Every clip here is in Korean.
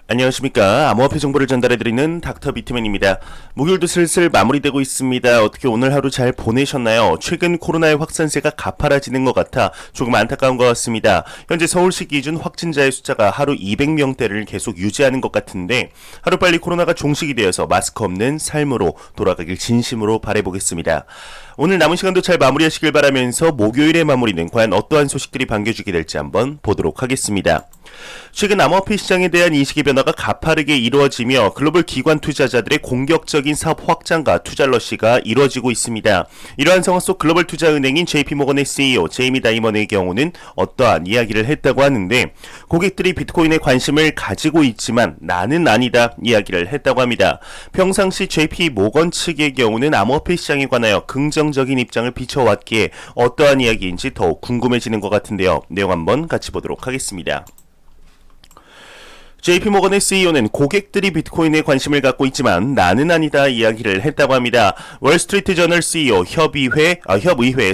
안녕하십니까. 암호화폐 정보를 전달해드리는 닥터 비트맨입니다. 목요일도 슬슬 마무리되고 있습니다. 어떻게 오늘 하루 잘 보내셨나요? 최근 코로나의 확산세가 가파라지는 것 같아 조금 안타까운 것 같습니다. 현재 서울시 기준 확진자의 숫자가 하루 200명대를 계속 유지하는 것 같은데 하루빨리 코로나가 종식이 되어서 마스크 없는 삶으로 돌아가길 진심으로 바라보겠습니다. 오늘 남은 시간도 잘 마무리하시길 바라면서 목요일의 마무리는 과연 어떠한 소식들이 반겨주게 될지 한번 보도록 하겠습니다. 최근 암호화폐 시장에 대한 인식의 변화가 가파르게 이루어지며 글로벌 기관 투자자들의 공격적인 사업 확장과 투자 러시가 이루어지고 있습니다. 이러한 상황 속 글로벌 투자은행인 JP모건의 CEO 제이미 다이먼의 경우는 어떠한 이야기를 했다고 하는데 고객들이 비트코인에 관심을 가지고 있지만 나는 아니다 이야기를 했다고 합니다. 평상시 JP모건 측의 경우는 암호화폐 시장에 관하여 긍정적인 입장을 비춰왔기에 어떠한 이야기인지 더욱 궁금해지는 것 같은데요. 내용 한번 같이 보도록 하겠습니다. JP모건의 CEO는 고객들이 비트코인에 관심을 갖고 있지만 나는 아니다 이야기를 했다고 합니다. 월스트리트저널 CEO 협의회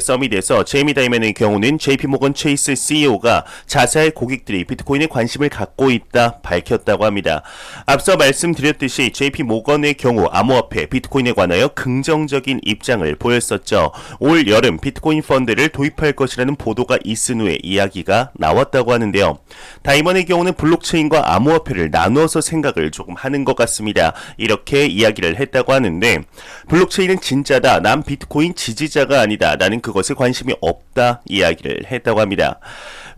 서밋에서 제이미 다이먼의 경우는 JP모건 체이스 CEO가 자사의 고객들이 비트코인에 관심을 갖고 있다 밝혔다고 합니다. 앞서 말씀드렸듯이 JP모건의 경우 암호화폐 비트코인에 관하여 긍정적인 입장을 보였었죠. 올 여름 비트코인 펀드를 도입할 것이라는 보도가 있은 후에 이야기가 나왔다고 하는데요. 다이먼의 경우는 블록체인과 암호화폐를 나누어서 생각을 조금 하는 것 같습니다. 이렇게 이야기를 했다고 하는데 블록체인은 진짜다. 난 비트코인 지지자가 아니다. 나는 그것에 관심이 없다. 이야기를 했다고 합니다.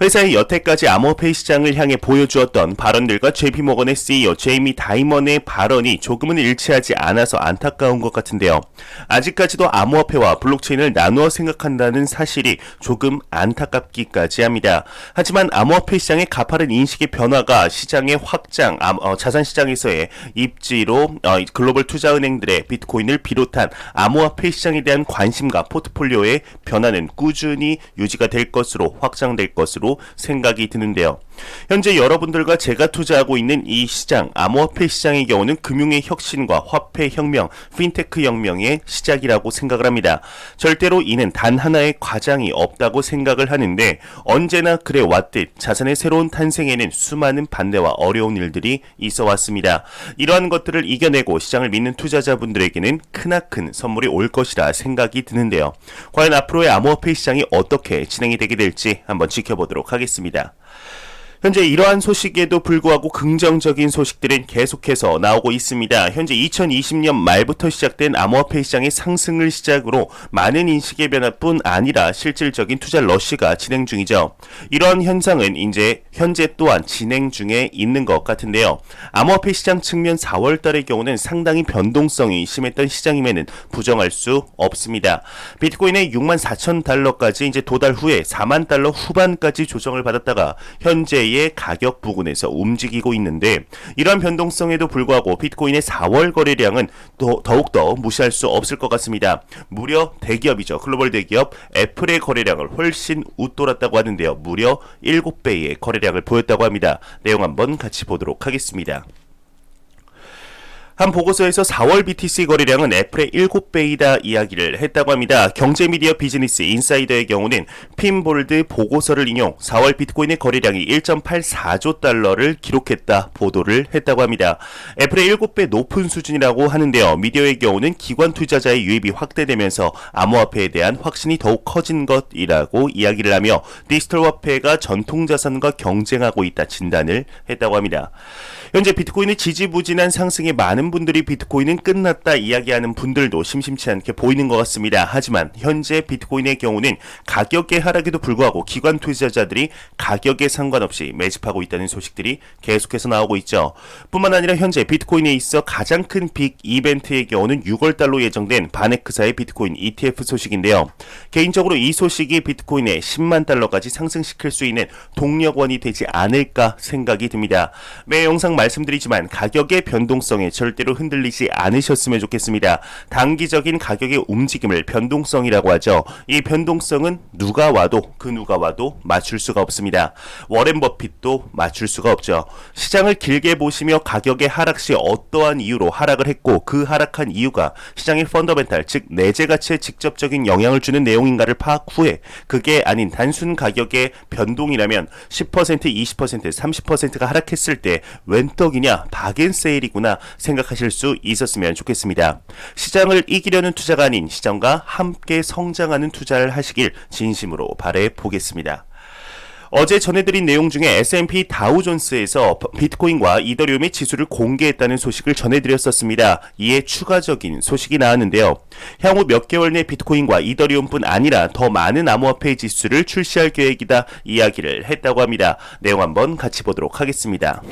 회사의 여태까지 암호화폐 시장을 향해 보여주었던 발언들과 JP모건의 CEO 제이미 다이먼의 발언이 조금은 일치하지 않아서 안타까운 것 같은데요. 아직까지도 암호화폐와 블록체인을 나누어 생각한다는 사실이 조금 안타깝기까지 합니다. 하지만 암호화폐 시장의 가파른 인식의 변화가 시장의 확장, 자산시장에서의 입지로 글로벌 투자은행들의 비트코인을 비롯한 암호화폐 시장에 대한 관심과 포트폴리오의 변화는 꾸준히 유지가 될 것으로 확장될 것으로 생각이 드는데요. 현재 여러분들과 제가 투자하고 있는 이 시장, 암호화폐 시장의 경우는 금융의 혁신과 화폐 혁명, 핀테크 혁명의 시작이라고 생각을 합니다. 절대로 이는 단 하나의 과장이 없다고 생각을 하는데 언제나 그래 왔듯 자산의 새로운 탄생에는 수많은 반대와 어려운 일들이 있어 왔습니다. 이러한 것들을 이겨내고 시장을 믿는 투자자분들에게는 크나큰 선물이 올 것이라 생각이 드는데요. 과연 앞으로의 암호화폐 시장이 어떻게 진행이 되게 될지 한번 지켜보도록 하겠습니다. 현재 이러한 소식에도 불구하고 긍정적인 소식들은 계속해서 나오고 있습니다. 현재 2020년 말부터 시작된 암호화폐 시장의 상승을 시작으로 많은 인식의 변화뿐 아니라 실질적인 투자 러시가 진행 중이죠. 이러한 현상은 이제 현재 또한 진행 중에 있는 것 같은데요. 암호화폐 시장 측면 4월달의 경우는 상당히 변동성이 심했던 시장임에는 부정할 수 없습니다. 비트코인의 64,000달러까지 이제 도달 후에 4만 달러 후반까지 조정을 받았다가 현재의 가격 부근에서 움직이고 있는데 이러한 변동성에도 불구하고 비트코인의 4월 거래량은 더욱더 무시할 수 없을 것 같습니다. 무려 대기업이죠. 글로벌 대기업 애플의 거래량을 훨씬 웃돌았다고 하는데요. 무려 7배의 거래량을 보였다고 합니다. 내용 한번 같이 보도록 하겠습니다. 한 보고서에서 4월 BTC 거래량은 애플의 7배이다 이야기를 했다고 합니다. 경제미디어 비즈니스 인사이더의 경우는 핀볼드 보고서를 인용 4월 비트코인의 거래량이 1.84조 달러를 기록했다 보도를 했다고 합니다. 애플의 7배 높은 수준이라고 하는데요. 미디어의 경우는 기관 투자자의 유입이 확대되면서 암호화폐에 대한 확신이 더욱 커진 것이라고 이야기를 하며 디지털 화폐가 전통자산과 경쟁하고 있다 진단을 했다고 합니다. 현재 비트코인의 지지부진한 상승에 많은 분들이 비트코인은 끝났다 이야기하는 분들도 심심치 않게 보이는 것 같습니다. 하지만 현재 비트코인의 경우는 가격의 하락에도 불구하고 기관 투자자들이 가격에 상관없이 매집하고 있다는 소식들이 계속해서 나오고 있죠. 뿐만 아니라 현재 비트코인에 있어 가장 큰 빅 이벤트의 경우는 6월달로 예정된 바네크사의 비트코인 ETF 소식인데요. 개인적으로 이 소식이 비트코인의 10만 달러까지 상승시킬 수 있는 동력원이 되지 않을까 생각이 듭니다. 매 영상 말씀드리지만 가격의 변동성에 절대로 흔들리지 않으셨으면 좋겠습니다. 단기적인 가격의 움직임을 변동성이라고 하죠. 이 변동성은 누가 와도 맞출 수가 없습니다. 워렌 버핏도 맞출 수가 없죠. 시장을 길게 보시며 가격의 하락 시 어떠한 이유로 하락을 했고 그 하락한 이유가 시장의 펀더멘탈 즉 내재 가치에 직접적인 영향을 주는 내용인가를 파악 후에 그게 아닌 단순 가격의 변동이라면 10%, 20%, 30%가 하락했을 때 웬 뻥떡이냐, 박앤세일이구나 생각하실 수 있었으면 좋겠습니다. 시장을 이기려는 투자가 아닌 시장과 함께 성장하는 투자를 하시길 진심으로 바래 보겠습니다. 어제 전해드린 내용 중에 S&P 다우존스에서 비트코인과 이더리움의 지수를 공개했다는 소식을 전해드렸었습니다. 이에 추가적인 소식이 나왔는데요. 향후 몇 개월 내 비트코인과 이더리움뿐 아니라 더 많은 암호화폐 지수를 출시할 계획이다 이야기를 했다고 합니다. 내용 한번 같이 보도록 하겠습니다.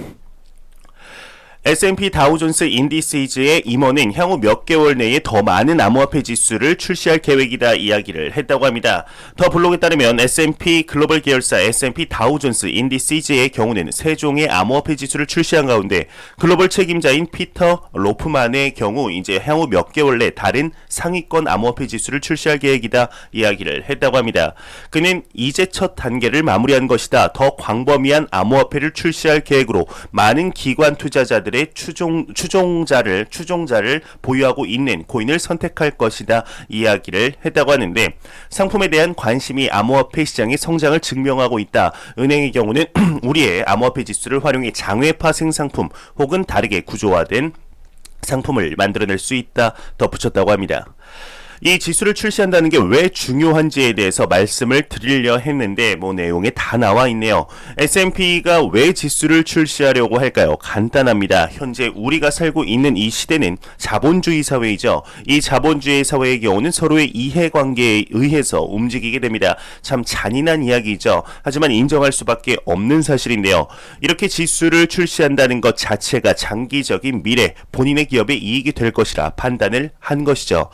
S&P 다우존스 인디시즈의 임원은 향후 몇 개월 내에 더 많은 암호화폐 지수를 출시할 계획이다 이야기를 했다고 합니다. 더 블록에 따르면 S&P 글로벌 계열사 S&P 다우존스 인디시즈의 경우는 세 종의 암호화폐 지수를 출시한 가운데 글로벌 책임자인 피터 로프만의 경우 이제 향후 몇 개월 내 다른 상위권 암호화폐 지수를 출시할 계획이다 이야기를 했다고 합니다. 그는 이제 첫 단계를 마무리한 것이다. 더 광범위한 암호화폐를 출시할 계획으로 많은 기관 투자자들 추종자를 보유하고 있는 코인을 선택할 것이다 이야기를 했다고 하는데 상품에 대한 관심이 암호화폐 시장의 성장을 증명하고 있다. 은행의 경우는 우리의 암호화폐 지수를 활용해 장외파 생상품 혹은 다르게 구조화된 상품을 만들어낼 수 있다 덧붙였다고 합니다. 이 지수를 출시한다는 게 왜 중요한지에 대해서 말씀을 드리려 했는데 내용에 다 나와 있네요. S&P가 왜 지수를 출시하려고 할까요? 간단합니다. 현재 우리가 살고 있는 이 시대는 자본주의 사회이죠. 이 자본주의 사회의 경우는 서로의 이해관계에 의해서 움직이게 됩니다. 참 잔인한 이야기죠. 하지만 인정할 수밖에 없는 사실인데요. 이렇게 지수를 출시한다는 것 자체가 장기적인 미래 본인의 기업의 이익이 될 것이라 판단을 한 것이죠.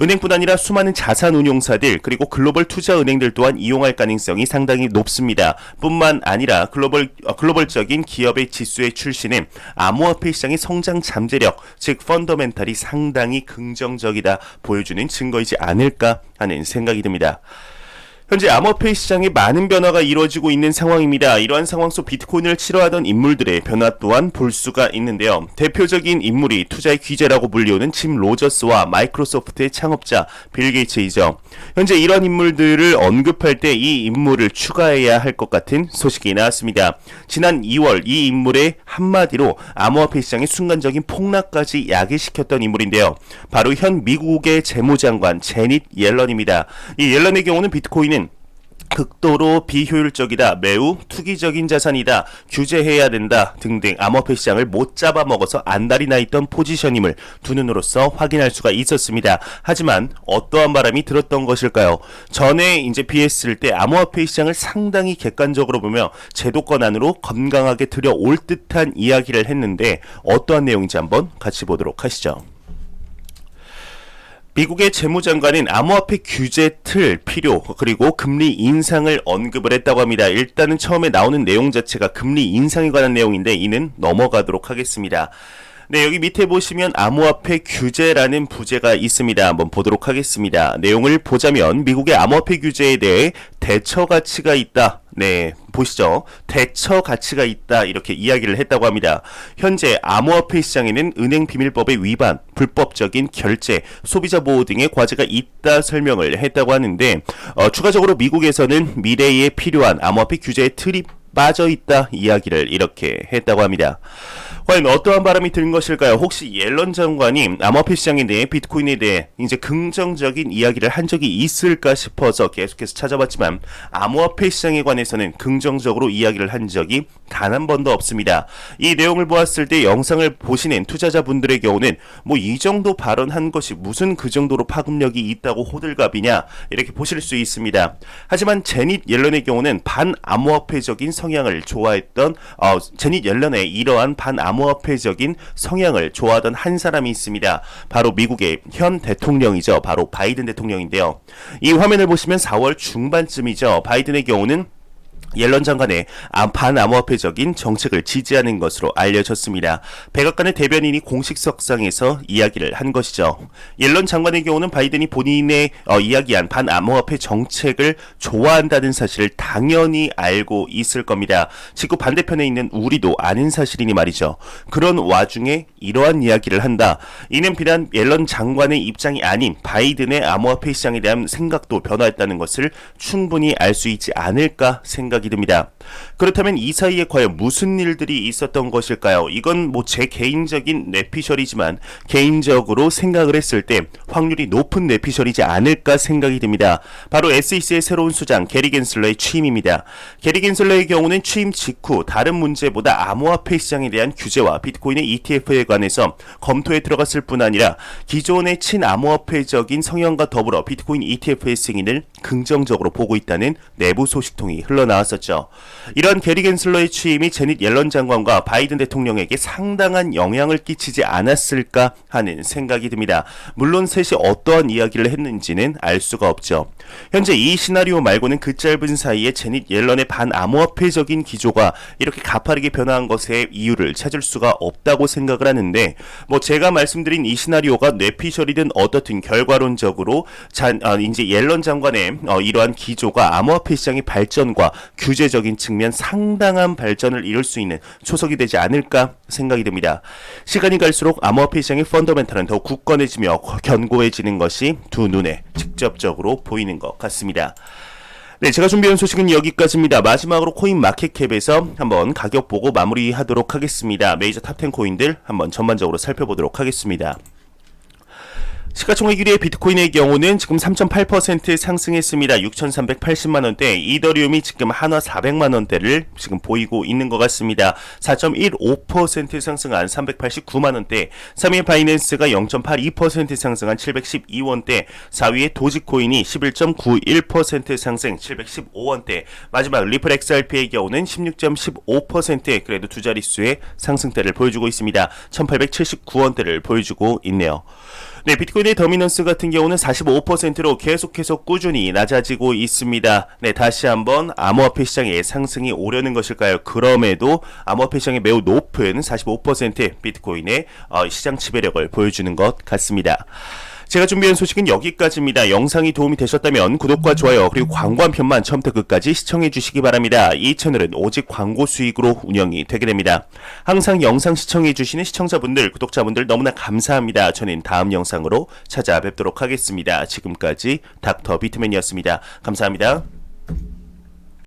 은행뿐 아니라 수많은 자산운용사들 그리고 글로벌 투자은행들 또한 이용할 가능성이 상당히 높습니다. 뿐만 아니라 글로벌적인 기업의 지수의 출시는 암호화폐 시장의 성장 잠재력, 즉 펀더멘탈이 상당히 긍정적이다 보여주는 증거이지 않을까 하는 생각이 듭니다. 현재 암호화폐 시장에 많은 변화가 이루어지고 있는 상황입니다. 이러한 상황 속 비트코인을 싫어하던 인물들의 변화 또한 볼 수가 있는데요. 대표적인 인물이 투자의 귀재라고 불리우는 짐 로저스와 마이크로소프트의 창업자 빌 게이츠이죠. 현재 이러한 인물들을 언급할 때 이 인물을 추가해야 할 것 같은 소식이 나왔습니다. 지난 2월 이 인물의 한마디로 암호화폐 시장의 순간적인 폭락까지 야기시켰던 인물인데요. 바로 현 미국의 재무장관 제닛 옐런입니다. 이 옐런의 경우는 비트코인은 극도로 비효율적이다, 매우 투기적인 자산이다, 규제해야 된다 등등 암호화폐 시장을 못 잡아먹어서 안달이 나 있던 포지션임을 두 눈으로서 확인할 수가 있었습니다. 하지만 어떠한 바람이 들었던 것일까요? 전에 이제 비했을 때 암호화폐 시장을 상당히 객관적으로 보며 제도권 안으로 건강하게 들여올 듯한 이야기를 했는데 어떠한 내용인지 한번 같이 보도록 하시죠. 미국의 재무장관은 암호화폐 규제 틀 필요 그리고 금리 인상을 언급을 했다고 합니다. 일단은 처음에 나오는 내용 자체가 금리 인상에 관한 내용인데 이는 넘어가도록 하겠습니다. 네, 여기 밑에 보시면 암호화폐 규제라는 부제가 있습니다. 한번 보도록 하겠습니다. 내용을 보자면 미국의 암호화폐 규제에 대해 대처 가치가 있다. 네, 보시죠. 대처 가치가 있다 이렇게 이야기를 했다고 합니다. 현재 암호화폐 시장에는 은행 비밀법의 위반, 불법적인 결제, 소비자 보호 등의 과제가 있다 설명을 했다고 하는데 추가적으로 미국에서는 미래에 필요한 암호화폐 규제의 틀이 빠져있다 이야기를 이렇게 했다고 합니다. 과연 어떠한 바람이 드는 것일까요? 혹시 옐런 장관이 암호화폐 시장에 대해 비트코인에 대해 이제 긍정적인 이야기를 한 적이 있을까 싶어서 계속해서 찾아봤지만 암호화폐 시장에 관해서는 긍정적으로 이야기를 한 적이 단 한 번도 없습니다. 이 내용을 보았을 때 영상을 보시는 투자자분들의 경우는 이 정도 발언한 것이 무슨 그 정도로 파급력이 있다고 호들갑이냐 이렇게 보실 수 있습니다. 하지만 제닛 옐런의 경우는 반암호화폐적인 성향을 좋아했던 제닛 옐런의 이러한 반암호화폐적인 성향을 좋아하던 한 사람이 있습니다. 바로 미국의 현 대통령이죠. 바로 바이든 대통령인데요. 이 화면을 보시면 4월 중반쯤이죠. 바이든의 경우는 옐런 장관의 반암호화폐적인 정책을 지지하는 것으로 알려졌습니다. 백악관의 대변인이 공식석상에서 이야기를 한 것이죠. 옐런 장관의 경우는 바이든이 본인의 이야기한 반암호화폐 정책을 좋아한다는 사실을 당연히 알고 있을 겁니다. 지구 반대편에 있는 우리도 아는 사실이니 말이죠. 그런 와중에 이러한 이야기를 한다. 이는 비단 옐런 장관의 입장이 아닌 바이든의 암호화폐 시장에 대한 생각도 변화했다는 것을 충분히 알 수 있지 않을까 생각이 생각이 듭니다. 그렇다면 이 사이에 과연 무슨 일들이 있었던 것일까요? 이건 뭐 제 개인적인 뇌피셜이지만 개인적으로 생각을 했을 때 확률이 높은 뇌피셜이지 않을까 생각이 듭니다. 바로 SEC의 새로운 수장 게리 겐슬러의 취임입니다. 게리 겐슬러의 경우는 취임 직후 다른 문제보다 암호화폐 시장에 대한 규제와 비트코인의 ETF에 관해서 검토에 들어갔을 뿐 아니라 기존의 친암호화폐적인 성향과 더불어 비트코인 ETF의 승인을 긍정적으로 보고 있다는 내부 소식통이 흘러나왔었죠. 이러한 게리 겐슬러의 취임이 제닛 옐런 장관과 바이든 대통령에게 상당한 영향을 끼치지 않았을까 하는 생각이 듭니다. 물론 셋이 어떠한 이야기를 했는지는 알 수가 없죠. 현재 이 시나리오 말고는 그 짧은 사이에 제닛 옐런의 반암호화폐적인 기조가 이렇게 가파르게 변화한 것의 이유를 찾을 수가 없다고 생각을 하는데, 뭐 제가 말씀드린 이 시나리오가 뇌피셜이든 어떻든 결과론적으로 이제 옐런 장관의 이러한 기조가 암호화폐 시장의 발전과 규제적인 측면 상당한 발전을 이룰 수 있는 초석이 되지 않을까 생각이 듭니다. 시간이 갈수록 암호화폐 시장의 펀더멘탈은 더욱 굳건해지며 견고해지는 것이 두 눈에 직접적으로 보이는 것 같습니다. 네, 제가 준비한 소식은 여기까지입니다. 마지막으로 코인 마켓캡에서 한번 가격 보고 마무리하도록 하겠습니다. 메이저 탑10 코인들 한번 전반적으로 살펴보도록 하겠습니다. 시가총액 1위의 비트코인의 경우는 지금 3.8% 상승했습니다. 6,380만원대, 이더리움이 지금 한화 400만원대를 지금 보이고 있는 것 같습니다. 4.15% 상승한 389만원대, 3위의 바이낸스가 0.82% 상승한 712원대, 4위의 도지코인이 11.91% 상승 715원대, 마지막 리플 XRP의 경우는 16.15% 그래도 두 자릿수의 상승대를 보여주고 있습니다. 1879원대를 보여주고 있네요. 네, 비트코인의 더미넌스 같은 경우는 45%로 계속해서 꾸준히 낮아지고 있습니다. 네, 다시 한번 암호화폐 시장의 상승이 오려는 것일까요? 그럼에도 암호화폐 시장의 매우 높은 45% 비트코인의 시장 지배력을 보여주는 것 같습니다. 제가 준비한 소식은 여기까지입니다. 영상이 도움이 되셨다면 구독과 좋아요 그리고 광고 한 편만 처음부터 끝까지 시청해 주시기 바랍니다. 이 채널은 오직 광고 수익으로 운영이 되게 됩니다. 항상 영상 시청해 주시는 시청자분들, 구독자분들 너무나 감사합니다. 저는 다음 영상으로 찾아뵙도록 하겠습니다. 지금까지 닥터 비트맨이었습니다. 감사합니다.